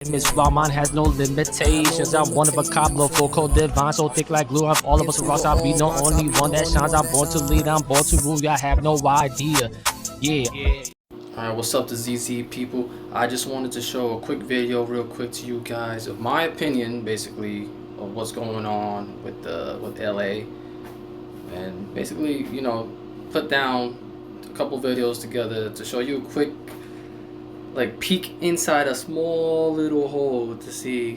Miss Raw, mine has no limitations. I'm one of a kind, blow full cold divine, so thick like glue. I'm all of us across. I'll be the only one that shines. I'm born to lead, I'm born to rule. Y'all have no idea. Yeah. Alright, what's up to ZZ people? I just wanted to show a quick video real quick to you guys of my opinion, basically, of what's going on with LA. And basically, you know, put down a couple videos together to show you a quick peek inside a small little hole to see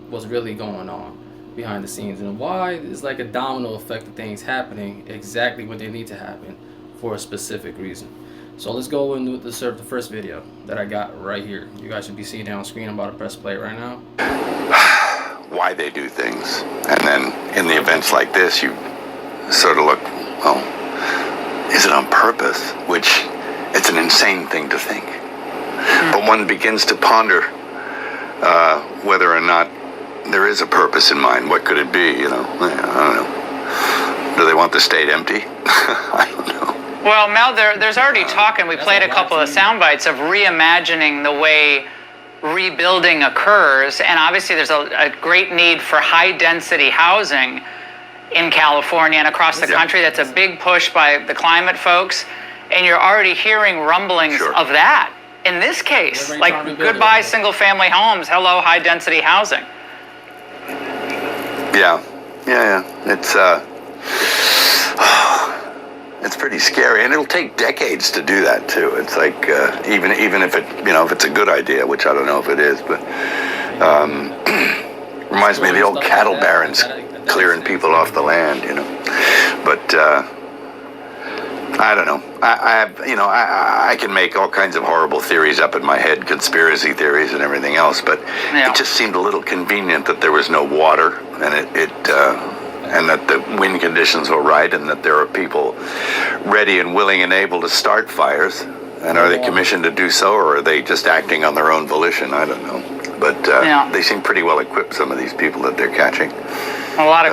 what's really going on behind the scenes and why it's like a domino effect of things happening exactly when they need to happen for a specific reason. So let's go and serve the first video that I got right here. You guys should be seeing it on screen. I'm about to press play right now. Why they do things, and then in the events like this you sort of look, well, is it on purpose? Which it's an insane thing to think. But one begins to ponder whether or not there is a purpose in mind. What could it be, you know? I don't know. Do they want the state empty? I don't know. Well, Mel, there's already talk, and we played a couple of sound bites of reimagining the way rebuilding occurs. And obviously there's a great need for high-density housing in California and across the country. That's a big push by the climate folks. And you're already hearing rumblings of that. In this case, like goodbye single-family homes, hello high-density housing. Yeah. It's pretty scary, and it'll take decades to do that too. It's like even if it, you know, if it's a good idea, which I don't know if it is, but reminds me of the old cattle barons clearing people off the land, you know. But I don't know. I can make all kinds of horrible theories up in my head, conspiracy theories and everything else, but it just seemed a little convenient that there was no water, and and that the wind conditions were right, and that there are people ready and willing and able to start fires. And are they commissioned to do so, or are they just acting on their own volition? I don't know. But they seem pretty well equipped, some of these people that they're catching. A lot of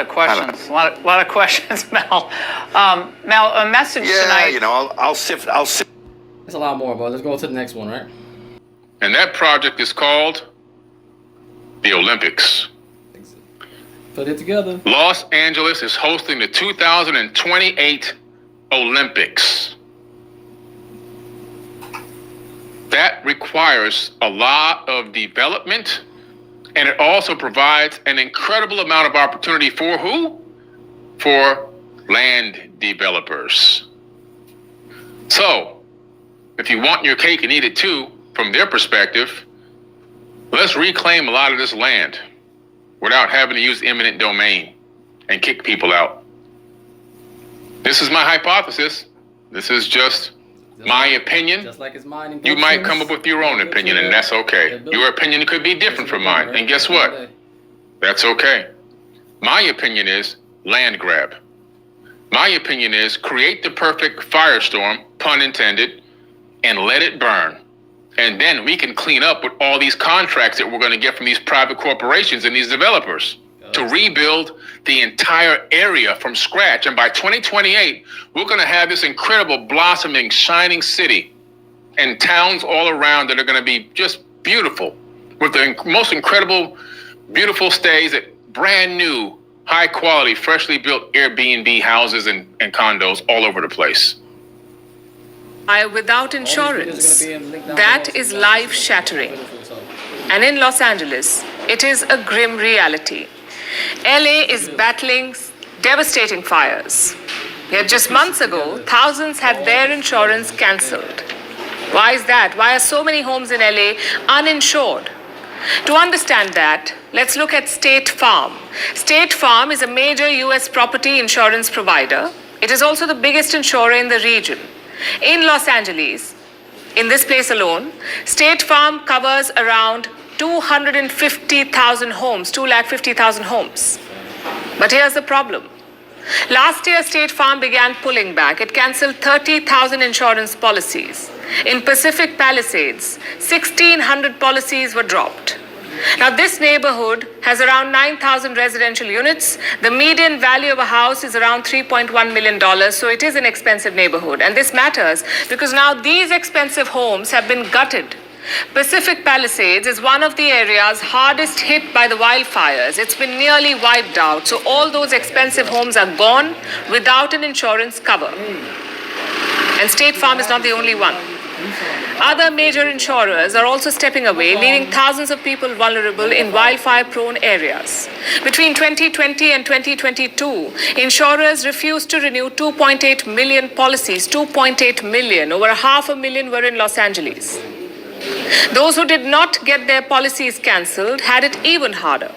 questions. A lot of questions, Mel. Mel, a message tonight. Yeah, you know, I'll sift. There's a lot more, but let's go to the next one, right? And that project is called the Olympics. Put it together. Los Angeles is hosting the 2028 Olympics. That requires a lot of development, and it also provides an incredible amount of opportunity for who? For land developers. So, if you want your cake and eat it too, from their perspective, let's reclaim a lot of this land without having to use eminent domain and kick people out. This is my hypothesis. This is just my opinion. Just like it's mine. You might come up with your own opinion, and that's okay. Your opinion could be different from mine, and guess what? That's okay. My opinion is land grab. My opinion is create the perfect firestorm, pun intended, and let it burn. And then we can clean up with all these contracts that we're going to get from these private corporations and these developers to rebuild the entire area from scratch. And by 2028, we're going to have this incredible, blossoming, shining city and towns all around that are going to be just beautiful with the most incredible, beautiful stays at brand new, high quality, freshly built Airbnb houses and condos all over the place. Without insurance, that is life-shattering. And in Los Angeles, it is a grim reality. LA is battling devastating fires. Yet just months ago, thousands had their insurance cancelled. Why is that? Why are so many homes in LA uninsured? To understand that, let's look at State Farm. State Farm is a major US property insurance provider. It is also the biggest insurer in the region. In Los Angeles, in this place alone, State Farm covers around 250,000 homes, 250,000 homes. But here's the problem. Last year, State Farm began pulling back. It canceled 30,000 insurance policies. In Pacific Palisades, 1,600 policies were dropped. Now, this neighborhood has around 9,000 residential units. The median value of a house is around $3.1 million, so it is an expensive neighborhood. And this matters because now these expensive homes have been gutted Pacific Palisades is one of the areas hardest hit by the wildfires. It's been nearly wiped out, so all those expensive homes are gone without an insurance cover. And State Farm is not the only one. Other major insurers are also stepping away, leaving thousands of people vulnerable in wildfire-prone areas. Between 2020 and 2022, insurers refused to renew 2.8 million policies. 2.8 million. Over 500,000 were in Los Angeles. Those who did not get their policies cancelled had it even harder.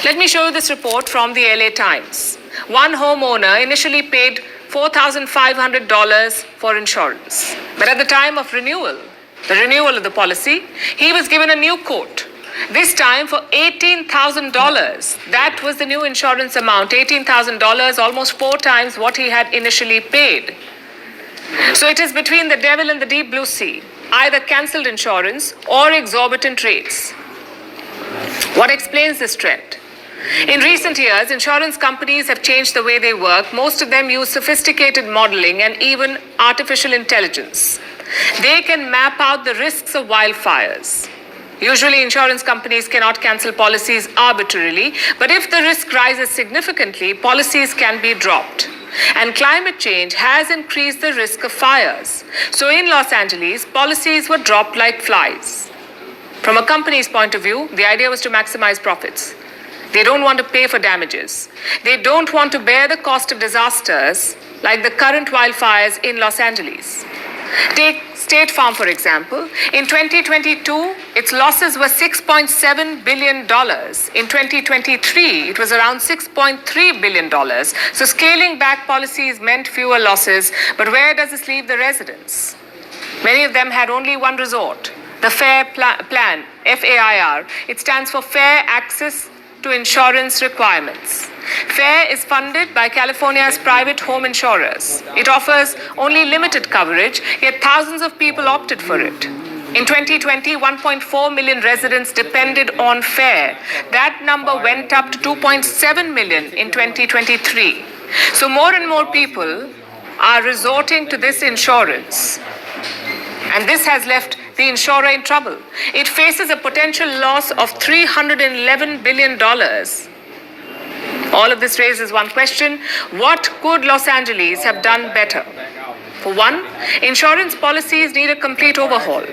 Let me show you this report from the LA Times. One homeowner initially paid $4,500 for insurance. But at the time of renewal, the renewal of the policy, he was given a new quote. This time for $18,000. That was the new insurance amount, $18,000, almost 4 times what he had initially paid. So it is between the devil and the deep blue sea, either cancelled insurance or exorbitant rates. What explains this trend? In recent years, insurance companies have changed the way they work. Most of them use sophisticated modeling and even artificial intelligence. They can map out the risks of wildfires. Usually, insurance companies cannot cancel policies arbitrarily, but if the risk rises significantly, policies can be dropped. And climate change has increased the risk of fires. So in Los Angeles, policies were dropped like flies. From a company's point of view, the idea was to maximize profits. They don't want to pay for damages. They don't want to bear the cost of disasters like the current wildfires in Los Angeles. Take State Farm, for example. In 2022, its losses were $6.7 billion. In 2023, it was around $6.3 billion. So scaling back policies meant fewer losses. But where does this leave the residents? Many of them had only one resort, the FAIR plan, FAIR. It stands for Fair Access to Insurance Requirements. FAIR is funded by California's private home insurers. It offers only limited coverage, yet thousands of people opted for it. In 2020, 1.4 million residents depended on FAIR. That number went up to 2.7 million in 2023. So more and more people are resorting to this insurance. And this has left the insurer in trouble. It faces a potential loss of $311 billion. All of this raises one question: what could Los Angeles have done better? For one, insurance policies need a complete overhaul.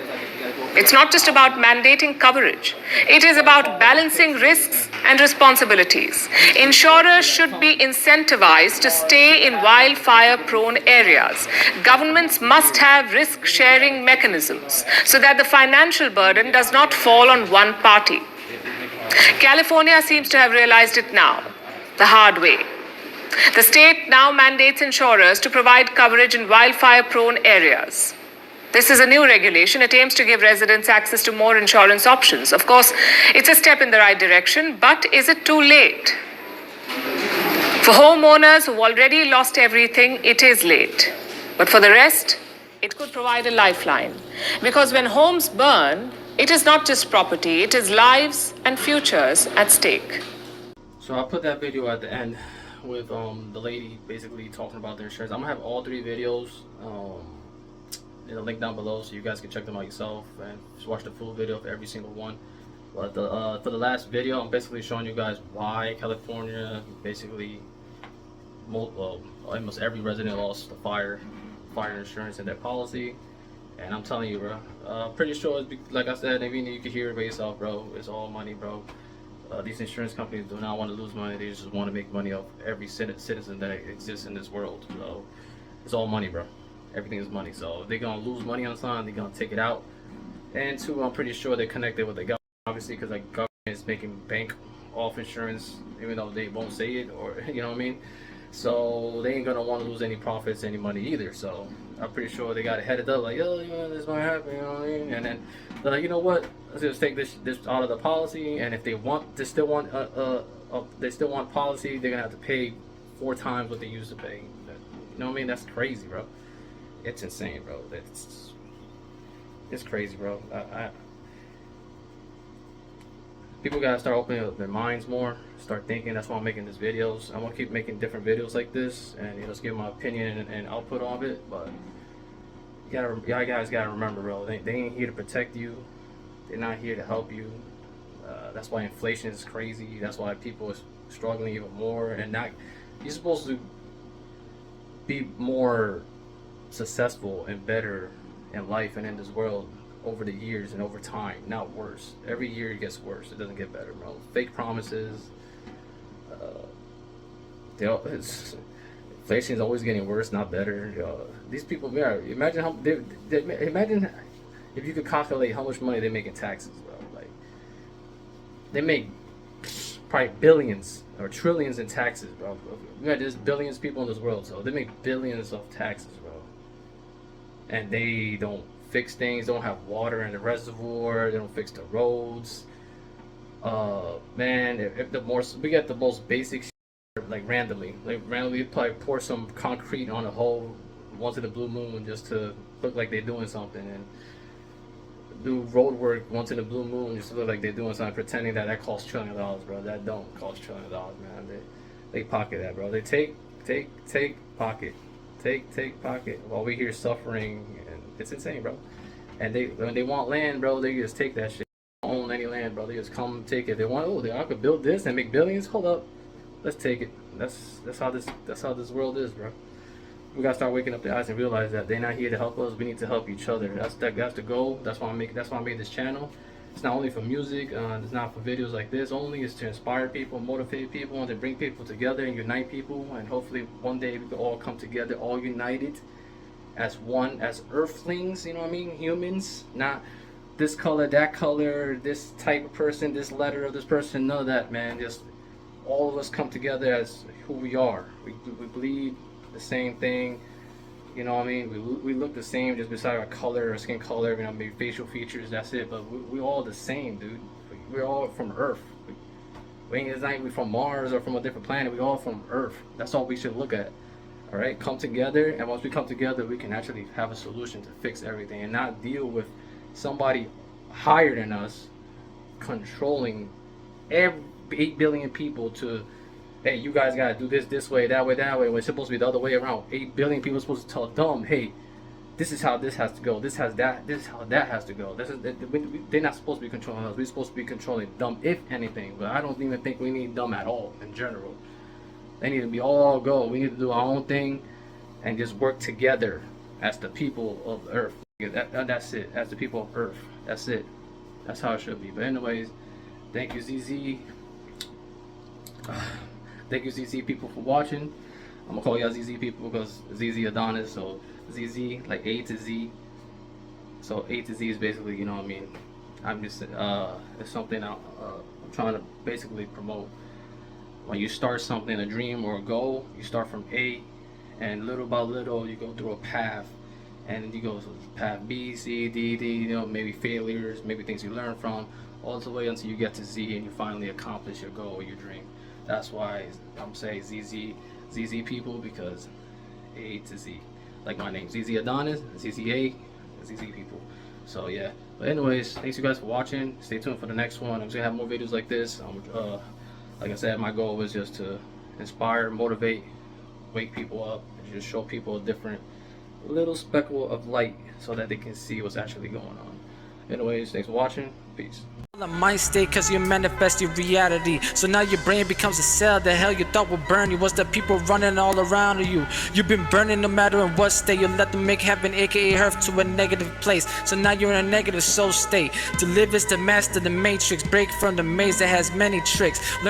It's not just about mandating coverage. It is about balancing risks and responsibilities. Insurers should be incentivized to stay in wildfire-prone areas. Governments must have risk-sharing mechanisms so that the financial burden does not fall on one party. California seems to have realized it now, the hard way. The state now mandates insurers to provide coverage in wildfire-prone areas. This is a new regulation. It aims to give residents access to more insurance options. Of course, it's a step in the right direction, but is it too late? For homeowners who've already lost everything, it is late. But for the rest, it could provide a lifeline. Because when homes burn, it is not just property, it is lives and futures at stake. So I put that video at the end with the lady basically talking about their insurance. I'm gonna have all 3 videos in the link down below, so you guys can check them out yourself and just watch the full video for every single one. But for the last video, I'm basically showing you guys why California basically almost every resident lost the fire insurance in their policy. And I'm telling you, bro, pretty sure it's like I said, maybe you can hear it by yourself, bro. It's all money, bro. These insurance companies do not want to lose money. They just want to make money off every citizen that exists in this world. So it's all money, bro. Everything is money. So if they're gonna lose money on something, they're gonna take it out. And 2, I'm pretty sure they're connected with the government, obviously, because the government is making bank off insurance, even though they won't say it, or you know what I mean. So they ain't gonna want to lose any profits, any money either. So I'm pretty sure they got it headed up like, oh, you know, this might happen, you know what I mean. And then they're like, you know what? Let's just take this out of the policy. And if they still want policy, they're gonna have to pay 4 times what they used to pay. You know what I mean? That's crazy, bro. It's insane, bro. It's crazy, bro. People gotta start opening up their minds more, start thinking. That's why I'm making these videos. I want to keep making different videos like this, and just give my opinion and output of it. But you y'all guys gotta remember, bro. They ain't here to protect you. They're not here to help you. That's why inflation is crazy. That's why people are struggling even more. And not, you're supposed to be more successful and better in life and in this world over the years and over time, not worse. Every year it gets worse. It doesn't get better, bro. Fake promises. Inflation is always getting worse, not better. These people, yeah, imagine how imagine if you could calculate how much money they make in taxes, bro. Like, they make probably billions or trillions in taxes, bro. Yeah, there's billions of people in this world, so they make billions of taxes, bro. And they don't fix things, don't have water in the reservoir, they don't fix the roads. Man, if we get the most basic shit, like randomly probably pour some concrete on a hole once in a blue moon just to look like they're doing something, and do road work once in a blue moon just to look like they're doing something, pretending that costs $1 trillion, bro. That don't cost $1 trillion, man. They pocket that, bro. They take pocket while we here suffering, and it's insane, bro. And when they want land, bro, they just take that shit. They don't own any land, bro. They just come take it. They want, I could build this and make billions. Hold up, let's take it. That's how this world is, bro. We gotta start waking up the eyes and realize that they're not here to help us. We need to help each other. That's the goal. That's why I made this channel. It's not only for music. It's not for videos like this only. It's to inspire people, motivate people, and to bring people together and unite people. And hopefully one day we can all come together, all united as one, as earthlings. You know what I mean? Humans, not this color, that color, this type of person, this letter of this person. None of that, man. Just all of us come together as who we are. We bleed the same thing, you know what I mean? We look the same, just beside our color, our skin color, you know, maybe facial features, that's it. But we all the same, dude. We're all from Earth. It's not we from Mars or from a different planet. We all from Earth. That's all we should look at. All right, come together, and once we come together, we can actually have a solution to fix everything, and not deal with somebody higher than us controlling every 8 billion people to, hey, you guys gotta do this way, that way, when it's supposed to be the other way around. 8 billion people are supposed to tell them, hey, this is how this has to go, this is how that has to go. They're not supposed to be controlling us. We're supposed to be controlling them, if anything. But I don't even think we need them at all in general. They need to be all go. We need to do our own thing and just work together as the people of Earth. That's it. As the people of Earth. That's it. That's how it should be. But anyways, thank you, ZZ. Thank you, ZZ people, for watching. I'm gonna call y'all ZZ people because ZzAdonis, so ZZ, like A to Z. So A to Z is basically, you know what I mean? I'm just, it's something I'm trying to basically promote. When you start something, a dream or a goal, you start from A, and little by little, you go through a path. And you go to path B, C, D, you know, maybe failures, maybe things you learn from, all the way until you get to Z and you finally accomplish your goal or your dream. That's why I'm saying ZZ people, because A to Z, like my name, ZzAdonis, ZZA, ZZ people. So yeah, but anyways, thanks you guys for watching. Stay tuned for the next one. I'm just gonna have more videos like this. Like I said, my goal was just to inspire, motivate, wake people up, and just show people a different little speckle of light so that they can see what's actually going on. Anyways, thanks for watching. Peace. A mind state cause you manifest your reality. So now your brain becomes a cell. The hell you thought would burn you was the people running all around you. You've been burning no matter in what state. You let them make heaven, aka earth, to a negative place. So now you're in a negative soul state. To live is to master the matrix. Break from the maze that has many tricks. Learn